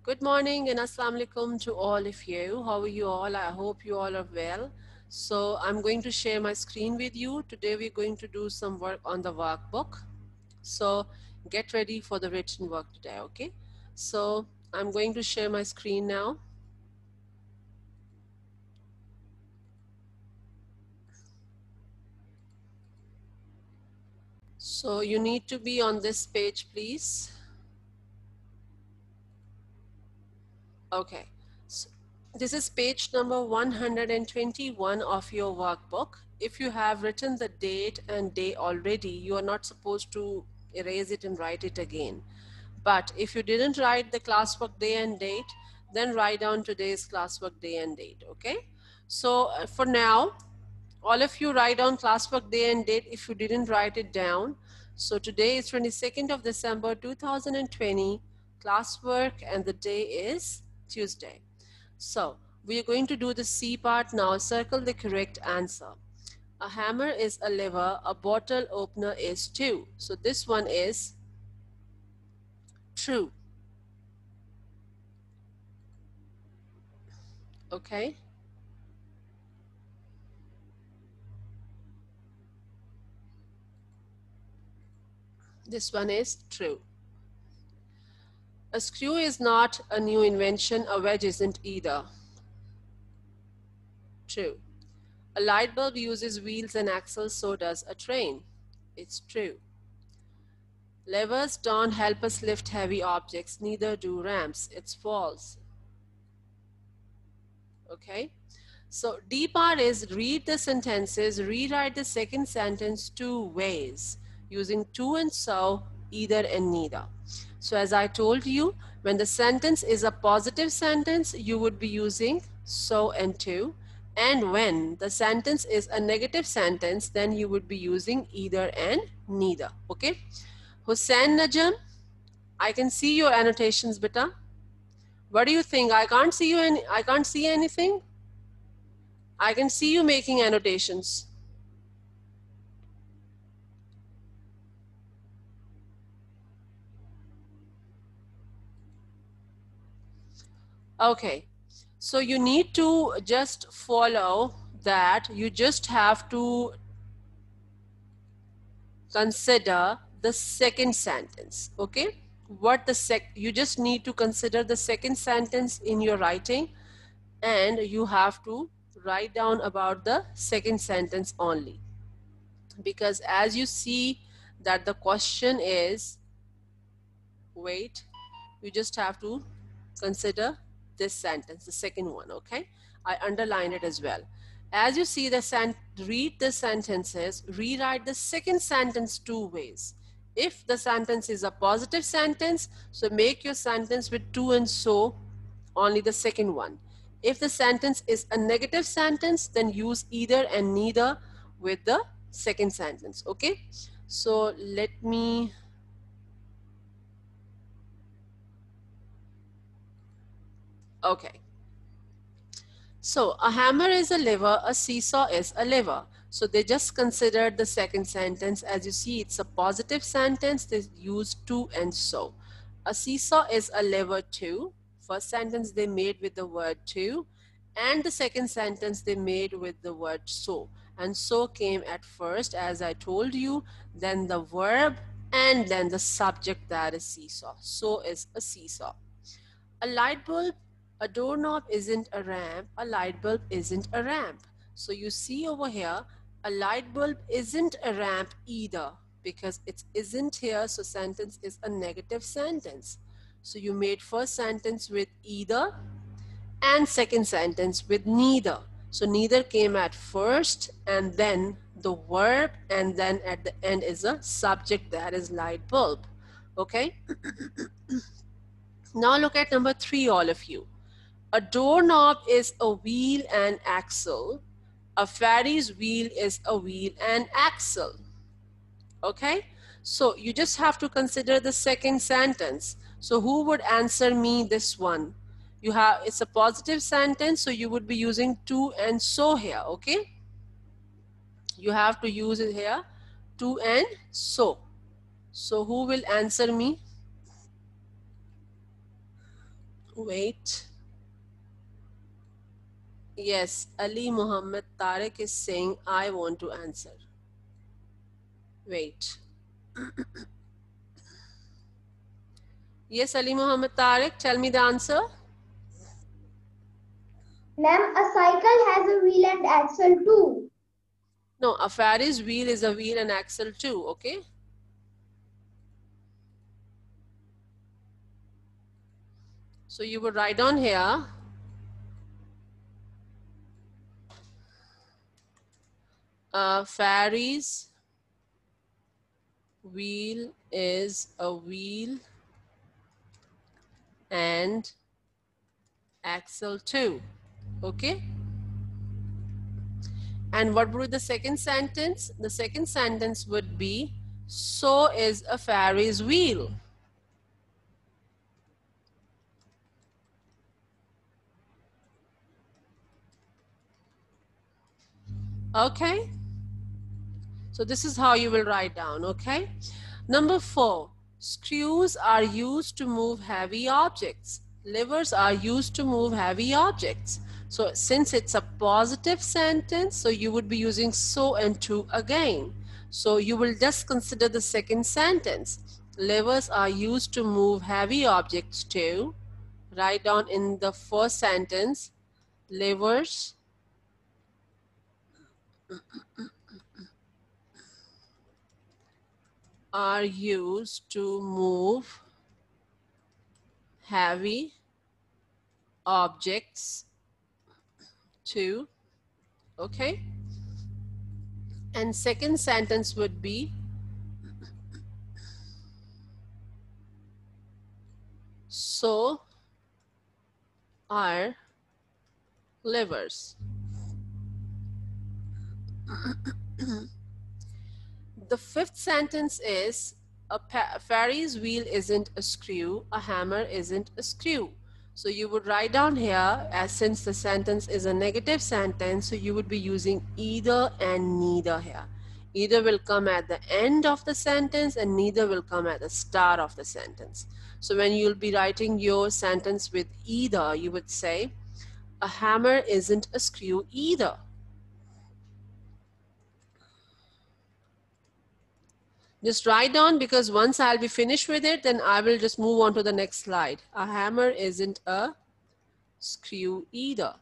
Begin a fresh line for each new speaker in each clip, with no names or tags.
Good morning and assalamu alaikum to all of you. How are you all? I hope you all are well. So I'm going to share my screen with you. Today we're going to do some work on the workbook. So get ready for the written work today, okay? So I'm going to share my screen now. So you need to be on this page, please. Okay. So this is page number 121 of your workbook. If you have written the date and day already, you are not supposed to erase it and write it again. But if you didn't write the classwork day and date, then write down today's classwork day and date, okay? So for now, all of you write down classwork day and date if you didn't write it down. So today is 22nd of December 2020, classwork, and the day is Tuesday. So we are going to do the C part now. Circle the correct answer. A hammer is a lever, a bottle opener is two. So this one is true. Okay. This one is true. A screw is not a new invention, a wedge isn't either. True. A light bulb uses wheels and axles, so does a train. It's true. Levers don't help us lift heavy objects, neither do ramps. It's false. Okay? So D part is read the sentences, rewrite the second sentence two ways using to and so, either and neither. So as I told you, when the sentence is a positive sentence, you would be using so and to. And when the sentence is a negative sentence, then you would be using either and neither. Okay? Hussein Najam, I can see your annotations, beta. What do you think? I can't see you I can't see anything. I can see you making annotations. Okay, so you need to just follow that. You just have to consider the second sentence, okay? You just need to consider the second sentence in your writing, and you have to write down about the second sentence only. Because as you see that the question is, wait, you just have to consider this sentence, the second one, okay? I underline it as well. As you see read the sentences, rewrite the second sentence two ways. If the sentence is a positive sentence, so make your sentence with to and so, only the second one. If the sentence is a negative sentence, then use either and neither with the second sentence, okay? So let me okay. So a hammer is a lever, a seesaw is a lever. So they just considered the second sentence. As you see, it's a positive sentence. They use to and so. A seesaw is a lever too. First sentence they made with the word to, and the second sentence they made with the word so. And so came at first, as I told you, then the verb, and then the subject, that is seesaw. So is a seesaw. A light bulb, a doorknob isn't a ramp, a light bulb isn't a ramp. So you see over here, a light bulb isn't a ramp either, because it isn't here, so sentence is a negative sentence. So you made first sentence with either and second sentence with neither. So neither came at first, and then the verb, and then at the end is a subject, that is light bulb. Okay? Now look at number 3, all of you. A doorknob is a wheel and axle. A Ferris wheel is a wheel and axle. Okay? So you just have to consider the second sentence. So who would answer me this one? It's a positive sentence, so you would be using to and so here, okay? You have to use it here, to and so. So who will answer me? Wait. Yes, Ali Muhammad Tariq is saying, I want to answer. Wait. Yes, Ali Muhammad Tariq, tell me the answer.
Ma'am, a cycle has a wheel and axle too.
No, a Ferris wheel is a wheel and axle too, okay? So you would write down here, a Ferris wheel is a wheel and axle too, okay? And what would be the second sentence? The second sentence would be, so is a Ferris wheel. Okay? So this is how you will write down, okay? Number 4, screws are used to move heavy objects. Levers are used to move heavy objects. So since it's a positive sentence, so you would be using so and to again. So you will just consider the second sentence. Levers are used to move heavy objects too. Write down in the first sentence, levers are used to move heavy objects too. Okay. And second sentence would be, so are levers. The fifth sentence is, a Ferris wheel isn't a screw, a hammer isn't a screw. So you would write down here, as since the sentence is a negative sentence, so you would be using either and neither here. Either will come at the end of the sentence and neither will come at the start of the sentence. So when you'll be writing your sentence with either, you would say, a hammer isn't a screw either. Just write down, because once I'll be finished with it, then I will just move on to the next slide. A hammer isn't a screw either.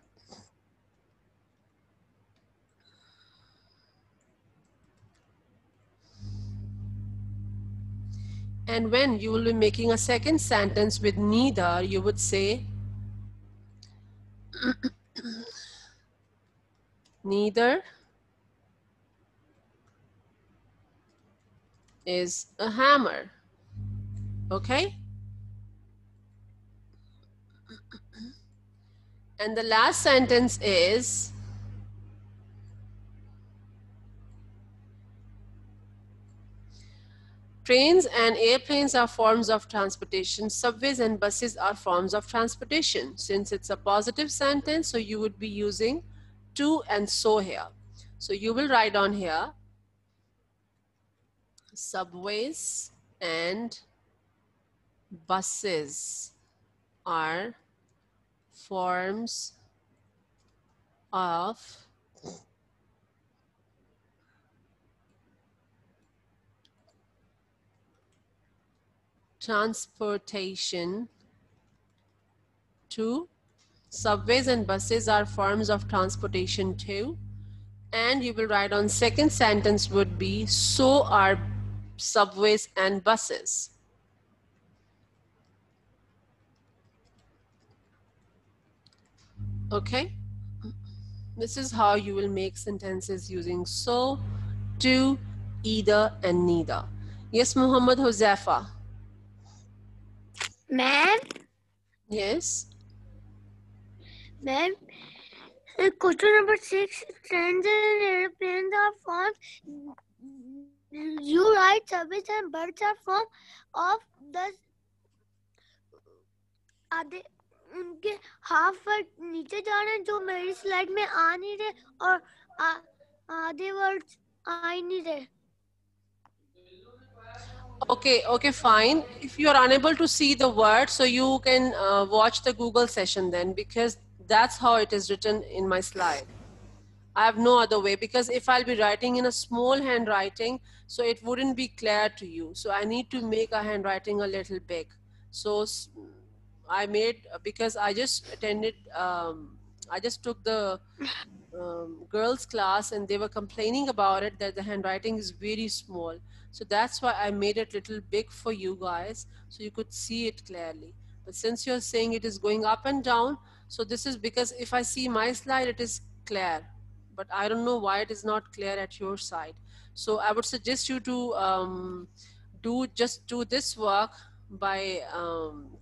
And when you will be making a second sentence with neither, you would say, neither is a hammer. Okay? And the last sentence is, trains and airplanes are forms of transportation. Subways and buses are forms of transportation. Since it's a positive sentence, so you would be using to and so here. So you will write on here, subways and buses are forms of transportation too. Subways and buses are forms of transportation too. And you will write on second sentence would be, so are subways and buses. Okay? This is how you will make sentences using so, to, either, and neither. Yes, Muhammad Huzaifa.
Ma'am,
Yes.
ma'am, question number 6, trains and airplanes are forms. You write subways and birds are form of the आधे उनके half word नीचे जा रहे हैं जो मेरी slide में आ नहीं रहे और आधे वर्ड्स आ ही नहीं रहे.
Okay, okay, fine. If you are unable to see the word, so you can watch the Google session then, because that's how it is written in my slide. I have no other way, because if I'll be writing in a small handwriting, so it wouldn't be clear to you. So I need to make a handwriting a little big. So I made, because I just attended, I just took the girls class, and they were complaining about it, that the handwriting is very small. So that's why I made it little big for you guys, so you could see it clearly. But since you're saying it is going up and down, so this is because if I see my slide, it is clear, but I don't know why it is not clear at your side. So I would suggest you to do this work by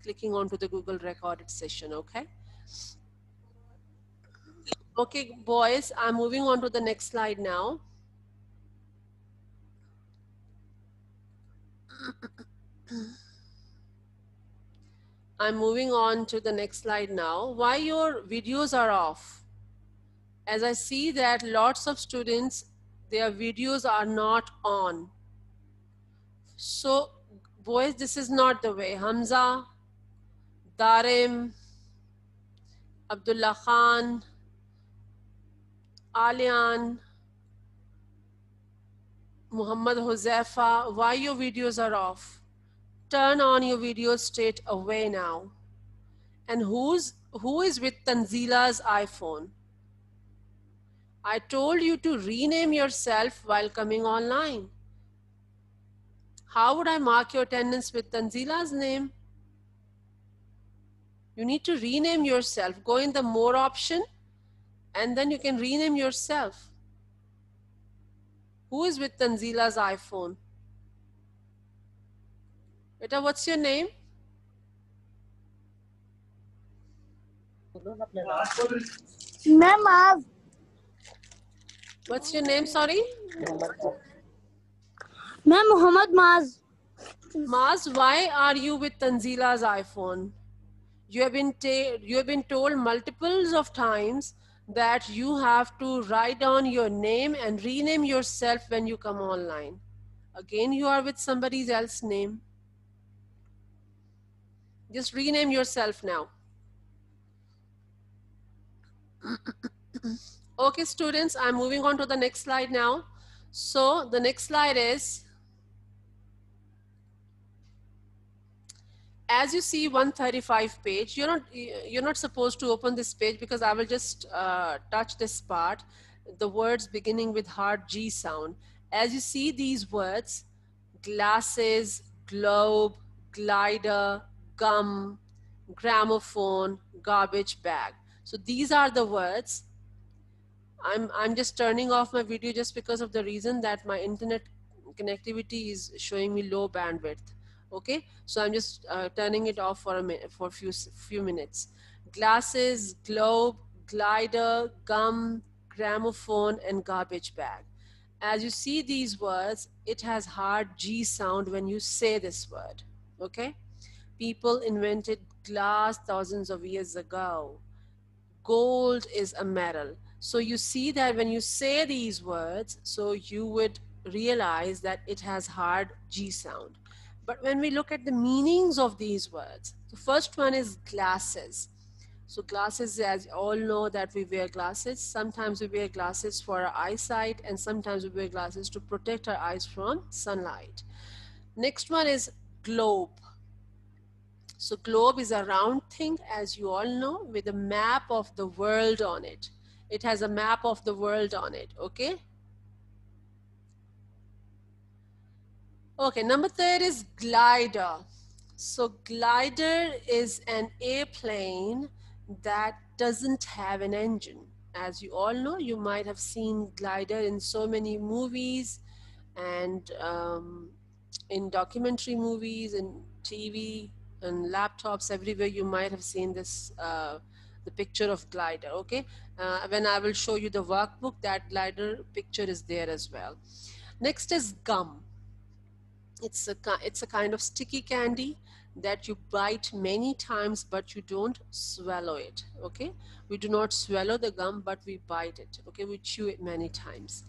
clicking onto the Google recorded session. Okay. Okay, boys, I'm moving on to the next slide now. I'm moving on to the next slide now. Why your videos are off? As I see that lots of students, their videos are not on. So, boys, this is not the way. Hamza, Darim, Abdullah Khan, Alian, Muhammad Huzaifa, why your videos are off? Turn on your videos straight away now. And who is with Tanzila's iPhone? I told you to rename yourself while coming online. How would I mark your attendance with Tanzila's name? You need to rename yourself. Go in the more option, and then you can rename yourself. Who is with Tanzila's iPhone? Beta, what's your name?
Ma'am,
What's your name? Sorry?
Ma'am Muhammad Maz.
Maz, why are you with Tanzila's iPhone? You have been told multiples of times that you have to write down your name and rename yourself when you come online. Again, you are with somebody else's name. Just rename yourself now. Okay, students, I'm moving on to the next slide now. So the next slide is, as you see 135 page, you're not supposed to open this page, because I will just touch this part, the words beginning with hard G sound. As you see these words, glasses, globe, glider, gum, gramophone, garbage bag. So these are the words. I'm just turning off my video just because of the reason that my internet connectivity is showing me low bandwidth. Okay, so I'm just turning it off for a minute, for a few minutes. Glasses, globe, glider, gum, gramophone, and garbage bag. As you see these words, it has hard G sound when you say this word. Okay, people invented glass thousands of years ago. Gold is a metal. So you see that when you say these words, so you would realize that it has hard G sound. But when we look at the meanings of these words, the first one is glasses. So glasses, as you all know, that we wear glasses. Sometimes we wear glasses for our eyesight, and sometimes we wear glasses to protect our eyes from sunlight. Next one is globe. So globe is a round thing, as you all know, with a map of the world on it. It has a map of the world on it, okay? Okay, number 3 is glider. So glider is an airplane that doesn't have an engine. As you all know, you might have seen glider in so many movies, and in documentary movies and TV and laptops, everywhere you might have seen this, the picture of glider. Okay, when I will show you the workbook, that glider picture is there as well. Next is gum. It's a kind of sticky candy that you bite many times, but you don't swallow it. Okay, we do not swallow the gum, but we bite it. Okay, we chew it many times.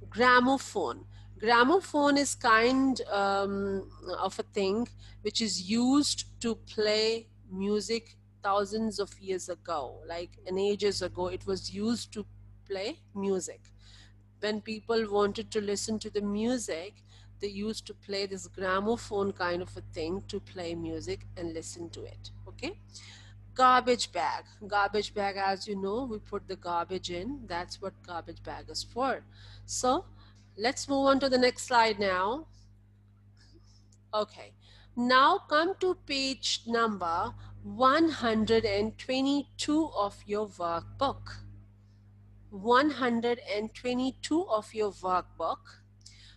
Gramophone. Gramophone is kind of a thing which is used to play music thousands of years ago, like an ages ago. It was used to play music. When people wanted to listen to the music, they used to play this gramophone kind of a thing to play music and listen to it. Okay. Garbage bag. Garbage bag, as you know, we put the garbage in. That's what garbage bag is for. So let's move on to the next slide now. Okay. Now come to page number 122 of your workbook. 122 of your workbook.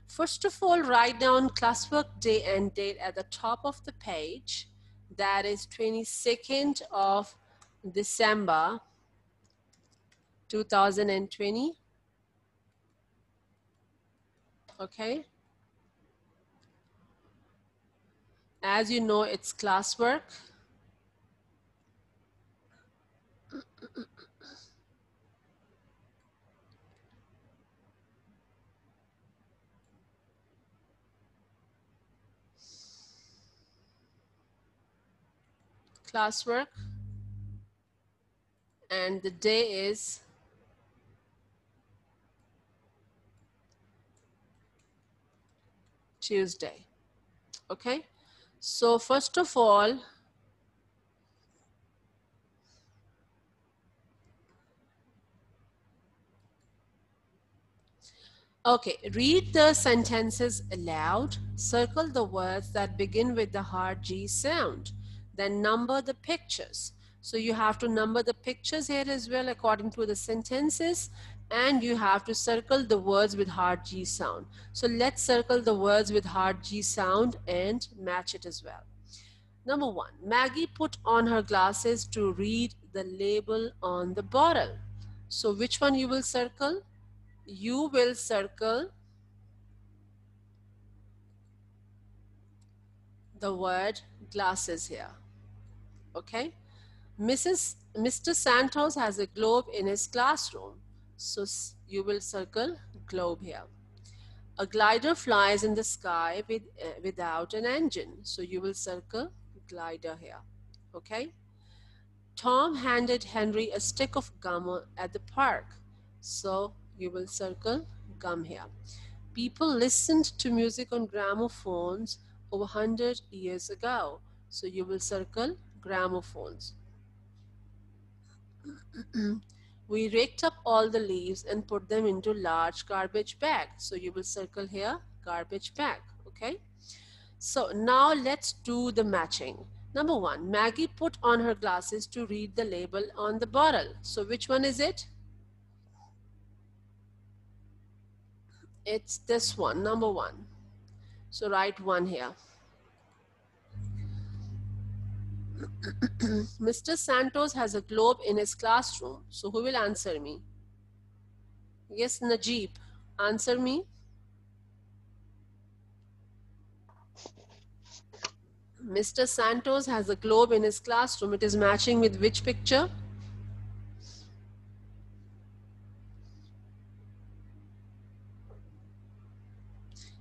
First of all, write down classwork day and date at the top of the page. That is 22nd of December 2020. Okay. As you know, it's classwork. Classwork. And the day is Tuesday. Okay. So first of all, okay, read the sentences aloud. Circle the words that begin with the hard G sound. Then number the pictures. So you have to number the pictures here as well according to the sentences, and you have to circle the words with hard G sound. So let's circle the words with hard G sound and match it as well. Number 1, Maggie put on her glasses to read the label on the bottle. So which one you will circle? You will circle the word glasses here. Okay. Mr. Santos has a globe in his classroom. So you will circle globe here. A glider flies in the sky without an engine. So you will circle glider here. Okay. Tom handed Henry a stick of gum at the park. So you will circle gum here. People listened to music on gramophones over 100 years ago. So you will circle gramophones. We raked up all the leaves and put them into large garbage bag. So you will circle here garbage bag. Okay. So now let's do the matching. Number 1, Maggie put on her glasses to read the label on the bottle. So which one is it? It's this one, number 1. So write 1 here. Mr. Santos has a globe in his classroom. So who will answer me? Yes, Najib. Answer me. Mr. Santos has a globe in his classroom. It is matching with which picture?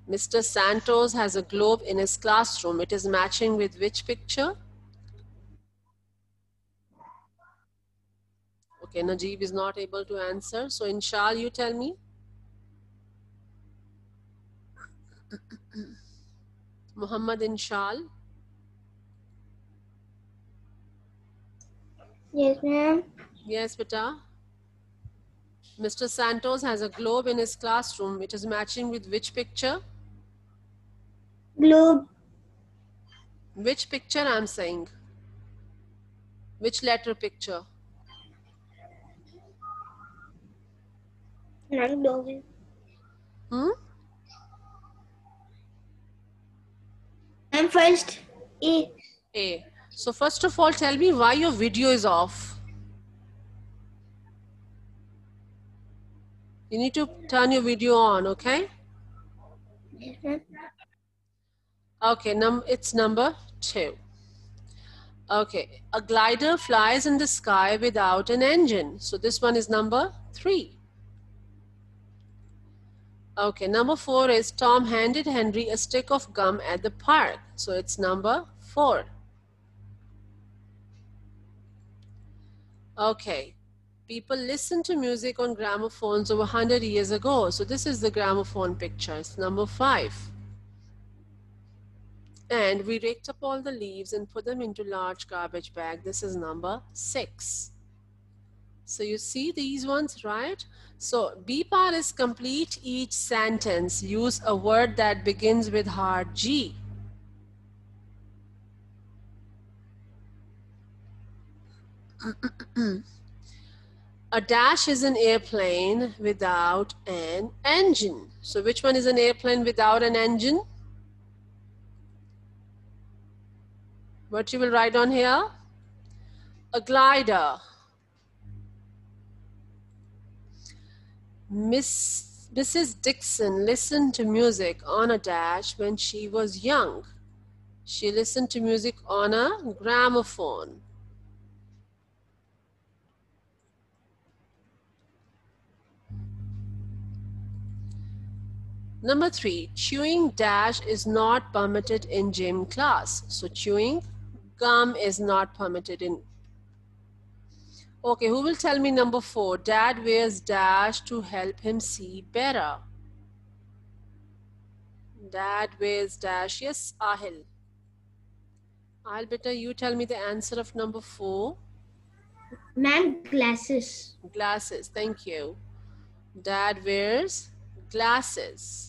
Mr. Santos has a globe in his classroom. It is matching with which picture? Okay, Najib is not able to answer. So Inshal, you tell me. Muhammad Inshal.
Yes, ma'am.
Yes, beta. Mr. Santos has a globe in his classroom. It is matching with which picture?
Globe.
Which picture I'm saying? Which letter picture?
Not globe. I'm first A.
A. So first of all, tell me why your video is off. You need to turn your video on, okay?
Yes, ma'am.
Okay, it's number 2. Okay, a glider flies in the sky without an engine. So this one is number 3. Okay, number 4 is Tom handed Henry a stick of gum at the park. So it's number 4. Okay, people listened to music on gramophones over 100 years ago. So this is the gramophone picture. It's number 5. And we raked up all the leaves and put them into large garbage bag. This is number 6. So you see these ones, right? So B part is complete each sentence. Use a word that begins with hard G. A dash is an airplane without an engine. So which one is an airplane without an engine? What you will write on here? A glider. Mrs. Dixon listened to music on a dash when she was young. She listened to music on a gramophone. Number 3, chewing dash is not permitted in gym class. So chewing gum is not permitted in. Okay, who will tell me number 4? Dad wears dash to help him see better. Dad wears dash. Yes, Ahil. Ahil, beta, you tell me the answer of number 4.
Ma'am, glasses.
Glasses, thank you. Dad wears glasses.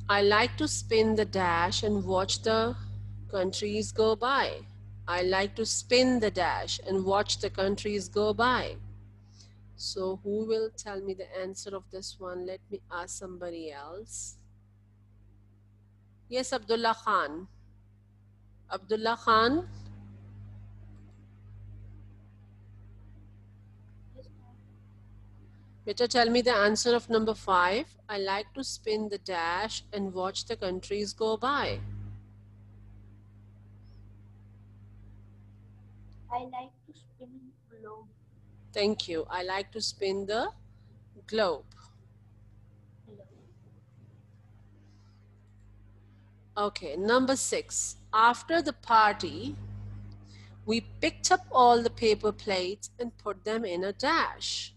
I like to spin the dash and watch the countries go by. I like to spin the dash and watch the countries go by. So who will tell me the answer of this one? Let me ask somebody else. Yes, Abdullah Khan. Abdullah Khan. Beta, tell me the answer of number 5. I like to spin the dash and watch the countries go by.
I like to spin the globe.
Thank you. I like to spin the globe. Okay, number 6. After the party, we picked up all the paper plates and put them in a dash.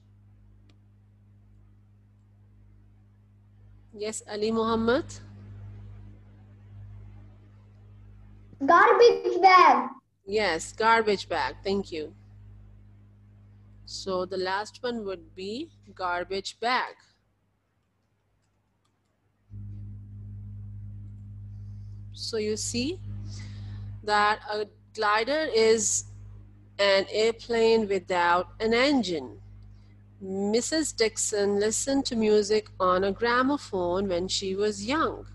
Yes, Ali Muhammad?
Garbage bag.
Yes, garbage bag. Thank you. So the last one would be garbage bag. So you see that a glider is an airplane without an engine. Mrs. Dixon listened to music on a gramophone when she was young.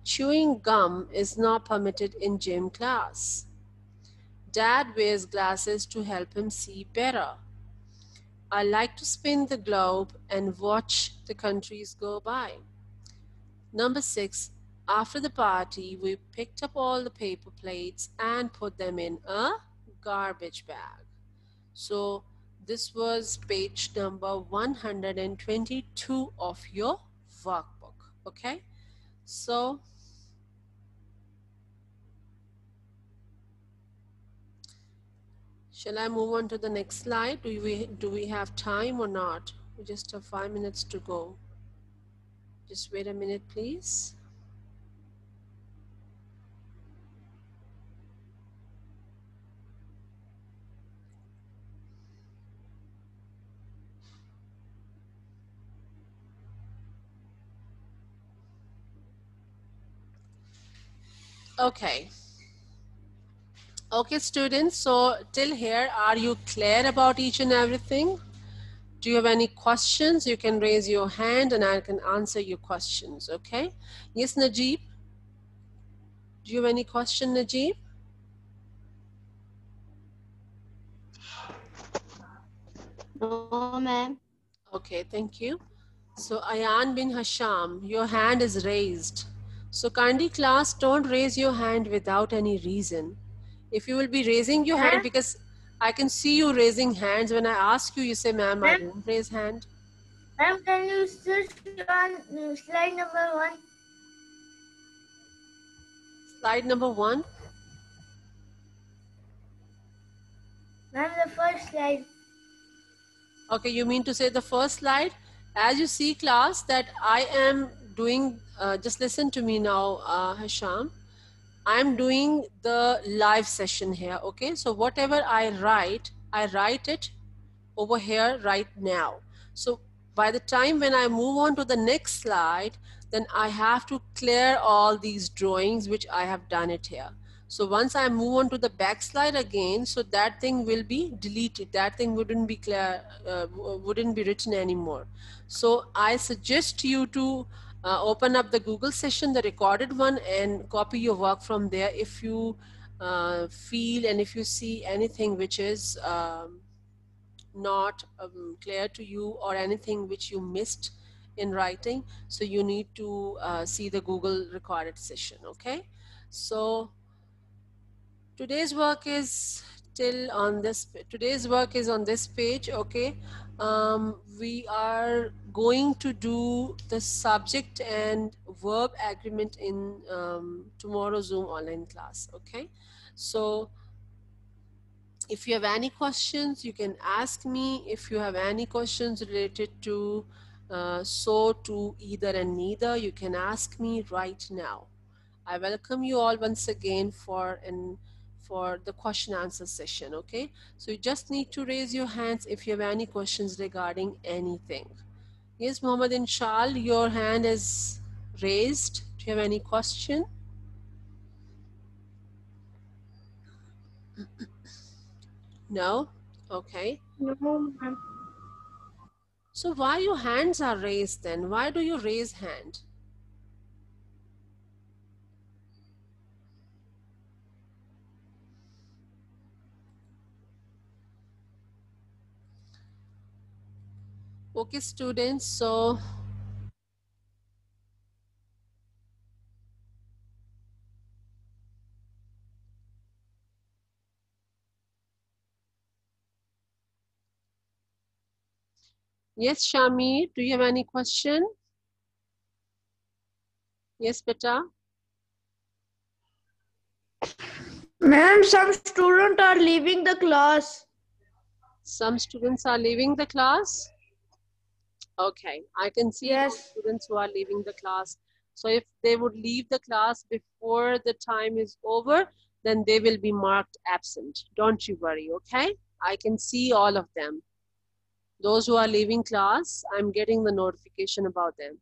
Chewing gum is not permitted in gym class. Dad wears glasses to help him see better. I like to spin the globe and watch the countries go by. Number 6, after the party, we picked up all the paper plates and put them in a garbage bag. So this was page number 122 of your workbook. Okay, so shall I move on to the next slide? Do we have time or not? We just have 5 minutes to go. Just wait a minute, please. Okay. Okay, students, so till here, are you clear about each and everything? Do you have any questions? You can raise your hand and I can answer your questions, okay? Yes, Najib? Do you have any question, Najib?
No, ma'am.
Okay, thank you. So Ayan bin Hasham, your hand is raised. So kindly class, don't raise your hand without any reason. If you will be raising your hand, because I can see you raising hands. When I ask you, you say, ma'am, I didn't raise hand.
Ma'am, can you switch on slide number 1?
Slide number 1.
Ma'am, the first slide.
Okay, you mean to say the first slide? As you see, class, that I am doing, just listen to me now, Hisham. I'm doing the live session here, okay? So whatever I write it over here right now. So by the time when I move on to the next slide, then I have to clear all these drawings which I have done it here. So once I move on to the back slide again, so that thing will be deleted. That thing wouldn't be clear, wouldn't be written anymore. So I suggest you to open up the Google session, the recorded one, and copy your work from there if you feel and if you see anything which is not clear to you or anything which you missed in writing. So you need to see the Google recorded session, okay? So today's work is today's work is on this page, okay? We are going to do the subject and verb agreement in tomorrow's Zoom online class, okay? So if you have any questions, you can ask me. If you have any questions related to so, to, either and neither, you can ask me right now. I welcome you all once again for the question answer session, okay? So you just need to raise your hands if you have any questions regarding anything. Yes, Muhammad Inshal, your hand is raised. Do you have any question? No? Okay.
No, ma'am.
So why your hands are raised then? Why do you raise hand? Okay, students, so yes, Shami, do you have any question? Yes, beta.
Ma'am, some students are leaving the class.
Some students are leaving the class. Okay, I can see those
Yes.
students who are leaving the class. So if they would leave the class before the time is over, then they will be marked absent. Don't you worry, okay? I can see all of them. Those who are leaving class, I'm getting the notification about them.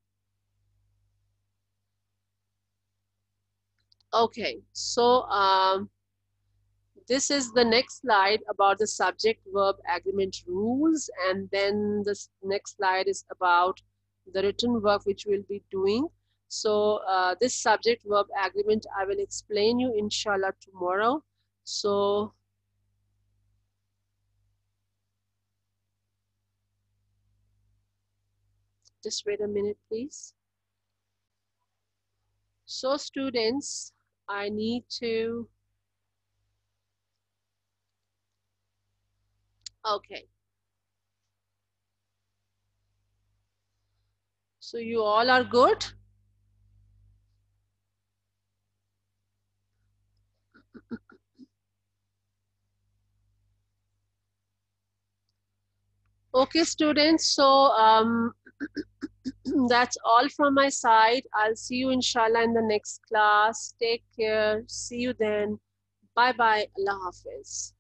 Okay, so this is the next slide about the subject verb agreement rules, and then this next slide is about the written work which we'll be doing. So this subject verb agreement I will explain you inshallah tomorrow. So just wait a minute, please. So students, I need to, okay. So you all are good? Okay, students, so that's all from my side. I'll see you inshallah in the next class. Take care. See you then. Bye bye. Allah Hafiz.